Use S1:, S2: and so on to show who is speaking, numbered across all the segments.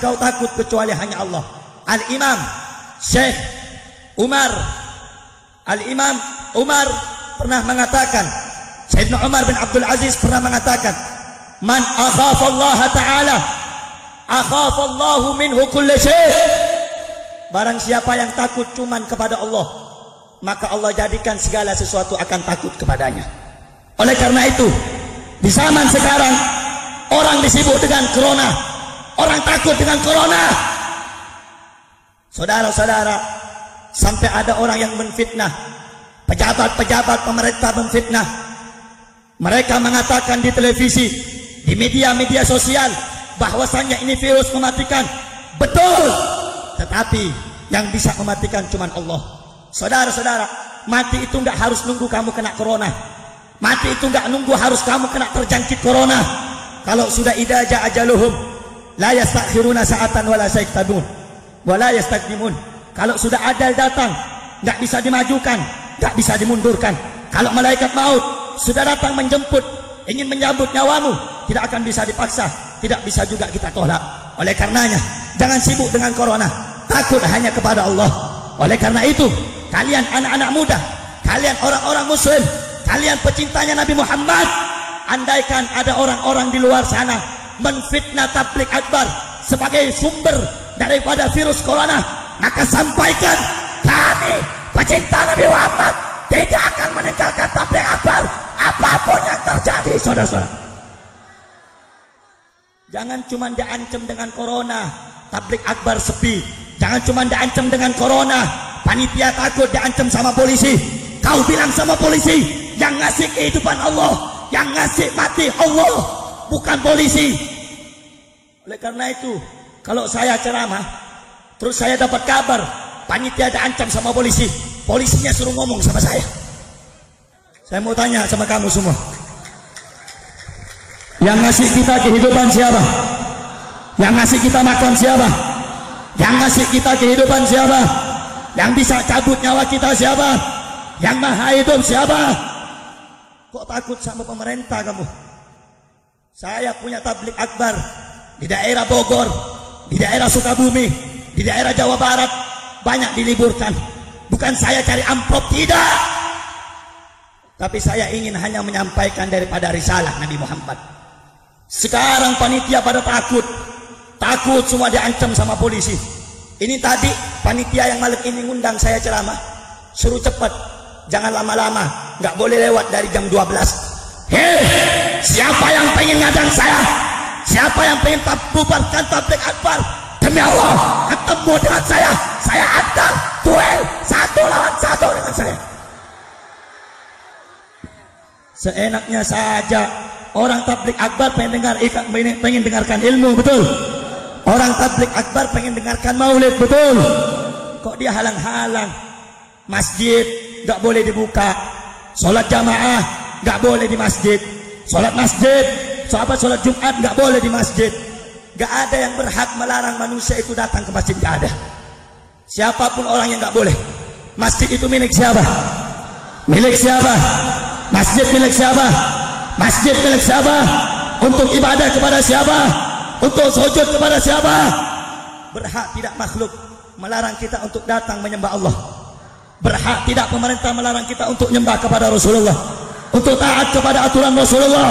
S1: kau takut kecuali hanya Allah. Al-Imam Syekh Umar, Al-Imam Umar pernah mengatakan, Sayyidina Umar bin Abdul Aziz pernah mengatakan, man akhafa Allah Ta'ala akhafa Allahu minhu kulli syai'. Barang siapa yang takut cuman kepada Allah, maka Allah jadikan segala sesuatu akan takut kepadanya. Oleh karena itu, di zaman sekarang orang disibuk dengan corona, orang takut dengan corona. Saudara-saudara, sampai ada orang yang menfitnah, pejabat-pejabat pemerintah menfitnah. Mereka mengatakan di televisi, di media-media sosial, bahwasannya ini virus mematikan. Betul, tetapi yang bisa mematikan cuma Allah. Saudara-saudara, mati itu enggak harus nunggu kamu kena corona. Mati itu enggak nunggu harus kamu kena terjangkit corona. Kalau sudah idza jaa ajaluhum la yastakhiruna sa'atan wala yastaqdimun wala yastaqdimun. Kalau sudah ajal datang, enggak bisa dimajukan, enggak bisa dimundurkan. Kalau malaikat maut sudah datang menjemput, ingin menyambut nyawamu, tidak akan bisa dipaksa, tidak bisa juga kita tolak. Oleh karenanya, jangan sibuk dengan corona, takut hanya kepada Allah. Oleh karena itu, kalian anak-anak muda, kalian orang-orang muslim, kalian pecintanya Nabi Muhammad, andaikan ada orang-orang di luar sana menfitnah tabligh akbar sebagai sumber daripada virus corona, maka sampaikan, kami pecinta Nabi Muhammad tidak akan meninggalkan tabligh akbar apapun yang terjadi. Saudara-saudara, jangan cuma diancam dengan corona, tabligh akbar sepi. Jangan cuma diancam dengan corona, panitia takut diancam sama polisi. Kau bilang sama polisi, yang ngasih kehidupan Allah, yang ngasih mati Allah, bukan polisi. Oleh karena itu, kalau saya ceramah, terus saya dapat kabar panitia diancam sama polisi, polisinya suruh ngomong sama saya mau tanya sama kamu semua, yang ngasih kita kehidupan siapa? Yang ngasih kita makan siapa? Yang ngasih kita kehidupan siapa? Yang bisa cabut nyawa kita siapa? Yang maha hidup siapa? Kok takut sama pemerintah kamu? Saya punya tabligh akbar di daerah Bogor, di daerah Sukabumi, di daerah Jawa Barat, banyak diliburkan. Bukan saya cari amplop, tidak, tapi saya ingin hanya menyampaikan daripada risalah Nabi Muhammad. Sekarang panitia pada takut semua diancam sama polisi. Ini tadi panitia yang malam ini ngundang saya ceramah, suruh cepat, jangan lama-lama, nggak boleh lewat dari jam 12. Hei, siapa yang pengen ngadang saya? Siapa yang pengen bubarkan tabligh akbar? Demi Allah, ketemu dengan saya adang duel 1 lawan 1 dengan saya. Seenaknya saja. Orang tabligh akbar pengen dengarkan ilmu, betul? Orang tabligh akbar pengen dengarkan maulid, betul? Kok dia halang-halang? Masjid nggak boleh dibuka, sholat jamaah nggak boleh di masjid, sholat Jumat nggak boleh di masjid. Nggak ada yang berhak melarang manusia itu datang ke masjid, nggak ada. Siapapun orang yang nggak boleh. Masjid itu milik siapa? Milik siapa? Masjid milik siapa? Masjid milik siapa? Untuk ibadah kepada siapa? Untuk sujud kepada siapa? Berhak tidak makhluk melarang kita untuk datang menyembah Allah. Berhak tidak pemerintah melarang kita untuk menyembah kepada Rasulullah, untuk taat kepada aturan Rasulullah.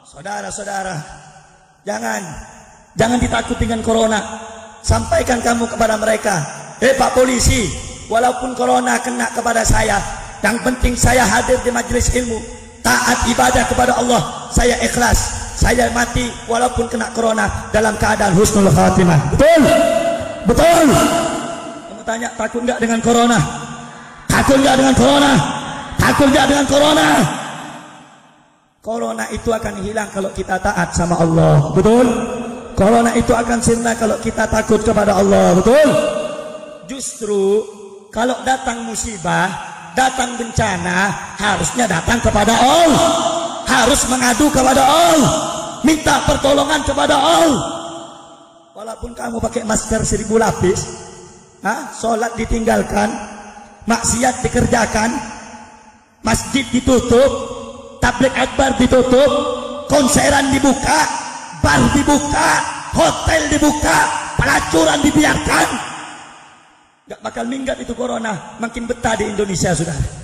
S1: Saudara-saudara, jangan ditakuti dengan corona. Sampaikan kamu kepada mereka, Pak polisi, walaupun corona kena kepada saya, yang penting saya hadir di majelis ilmu, taat ibadah kepada Allah, saya ikhlas. Saya mati walaupun kena corona dalam keadaan husnul khatimah. Betul? Betul? Kamu tanya, takut enggak dengan corona? Takut enggak dengan corona? Takut enggak dengan corona? Corona itu akan hilang kalau kita taat sama Allah. Betul? Corona itu akan sirna kalau kita takut kepada Allah. Betul? Justru kalau datang musibah, datang bencana, harusnya datang kepada Allah, harus mengadu kepada Allah, minta pertolongan kepada Allah. Walaupun kamu pakai masker 1000 lapis, sholat ditinggalkan, maksiat dikerjakan, masjid ditutup, tabligh akbar ditutup, konseran dibuka, bar dibuka, hotel dibuka, pelacuran dibiarkan, gak bakal minggat itu corona. Makin betah di Indonesia, saudara.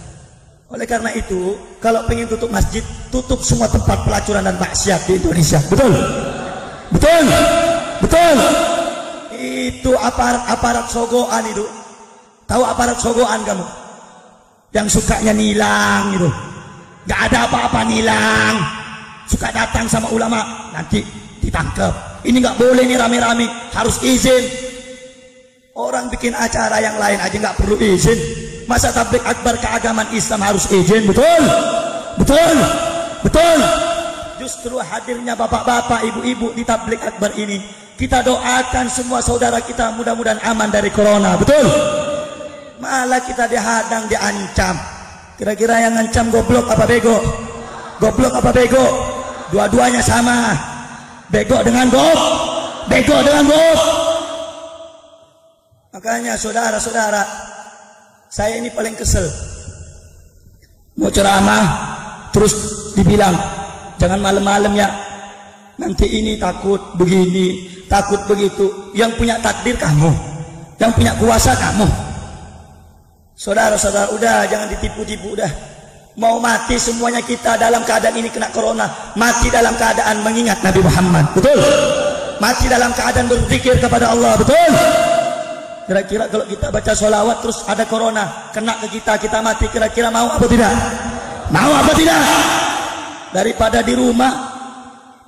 S1: Oleh karena itu, kalau pengen tutup masjid, tutup semua tempat pelacuran dan maksiat di Indonesia. Betul? Betul? Betul? Itu aparat sogoan itu. Tahu aparat sogoan kamu? Yang sukanya nilang itu. Gak ada apa-apa nilang. Suka datang sama ulama, nanti ditangkap. Ini gak boleh nih rame-rame, harus izin. Orang bikin acara yang lain aja gak perlu izin. Masa tabligh akbar keagamaan Islam harus izin? Betul? Betul? Betul? Justru hadirnya bapak-bapak, ibu-ibu di tabligh akbar ini, kita doakan semua saudara kita mudah-mudahan aman dari corona. Betul? Malah kita dihadang, diancam. Kira-kira yang ngancam goblok apa bego? Goblok apa bego? Dua-duanya sama. Bego dengan gob, bego dengan gob. Makanya saudara-saudara, saya ini paling kesel. Mau ceramah terus dibilang jangan malam-malam ya, nanti ini takut begini, takut begitu. Yang punya takdir kamu, yang punya kuasa kamu. Saudara-saudara, udah jangan ditipu-tipu udah. Mau mati semuanya kita dalam keadaan ini kena corona, mati dalam keadaan mengingat Nabi Muhammad. Betul? Mati dalam keadaan berzikir kepada Allah. Betul? Kira-kira kalau kita baca sholawat terus ada corona kena ke kita, kita mati, kira-kira mau apa tidak? Mau apa tidak? Daripada di rumah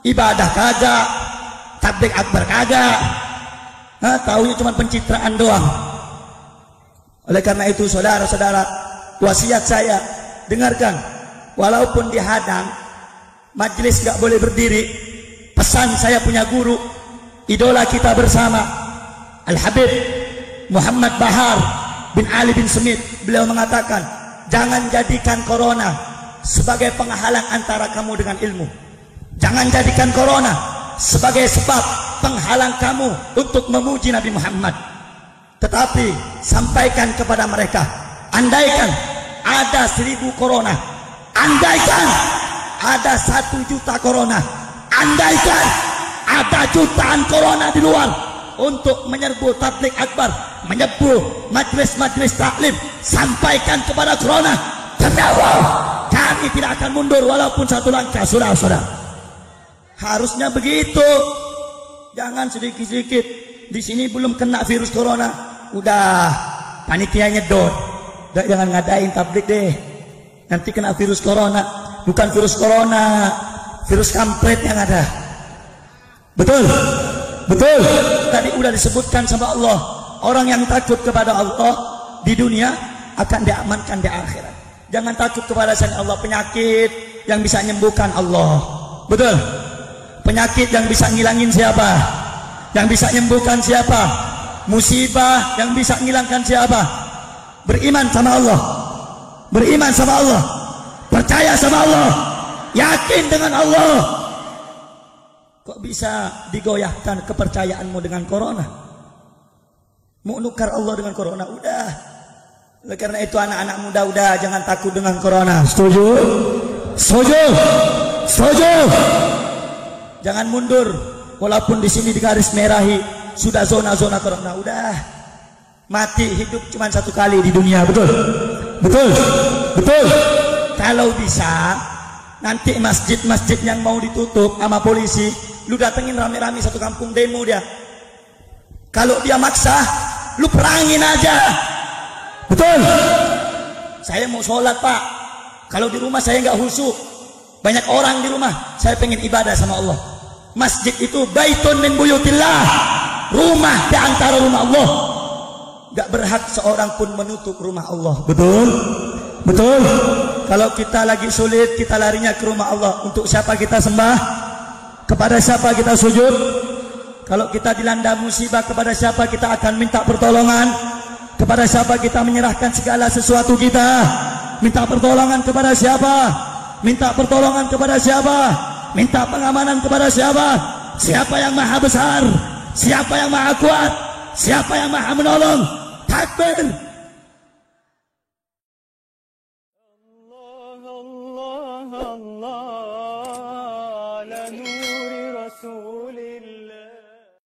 S1: ibadah kagak, tabligh akbar kagak, taunya cuma pencitraan doang. Oleh karena itu saudara-saudara, wasiat saya, dengarkan. Walaupun dihadang, majelis gak boleh berdiri. Pesan saya punya guru, idola kita bersama, Al-Habib Muhammad Bahar bin Ali bin Smith. Beliau mengatakan, jangan jadikan corona sebagai penghalang antara kamu dengan ilmu. Jangan jadikan corona sebagai sebab penghalang kamu untuk memuji Nabi Muhammad. Tetapi sampaikan kepada mereka, andaikan ada 1000 corona, andaikan ada 1 juta corona, andaikan ada jutaan corona di luar untuk menyerbu tabligh akbar, menyerbu majlis-majlis taklim, sampaikan kepada corona, demi Allah kami tidak akan mundur walaupun 1 langkah. Saudara-saudara, harusnya begitu. Jangan sedikit-sedikit di sini belum kena virus corona, udah panitia nyedot, jangan ngadain tabligh deh, nanti kena virus corona. Bukan virus corona, virus kampret yang ada. Betul? Betul? Tadi udah disebutkan sama Allah, orang yang takut kepada Allah di dunia akan diamankan di akhirat. Jangan takut kepada selain Allah. Penyakit yang bisa menyembuhkan Allah. Betul? Penyakit yang bisa ngilangin siapa? Yang bisa menyembuhkan siapa? Musibah yang bisa ngilangkan siapa? Beriman sama Allah. Beriman sama Allah. Percaya sama Allah. Yakin dengan Allah. Kok bisa digoyahkan kepercayaanmu dengan corona? Mau nukar Allah dengan corona? Udah. Oleh karena itu anak-anak muda, udah jangan takut dengan corona. Setuju? Setuju? Setuju? Jangan mundur. Walaupun di sini di garis merahi sudah zona-zona corona. Udah. Mati hidup cuma 1 kali di dunia. Betul? Betul? Betul? Kalau bisa nanti masjid-masjid yang mau ditutup sama polisi, lu datengin rame-rame 1 kampung, demo dia. Kalau dia maksa, lu perangin aja. Betul? Saya mau sholat pak, kalau di rumah saya nggak khusyuk, banyak orang di rumah, saya pengen ibadah sama Allah. Masjid itu baitun min buyutillah, rumah di antara rumah Allah. Gak berhak seorang pun menutup rumah Allah. Betul? Betul? Kalau kita lagi sulit, kita larinya ke rumah Allah. Untuk siapa kita sembah? Kepada siapa kita sujud? Kalau kita dilanda musibah, kepada siapa kita akan minta pertolongan? Kepada siapa kita menyerahkan segala sesuatu kita? Minta pertolongan kepada siapa? Minta pertolongan kepada siapa? Minta pengamanan kepada siapa? Siapa yang maha besar? Siapa yang maha kuat? Siapa yang maha menolong? Takbir!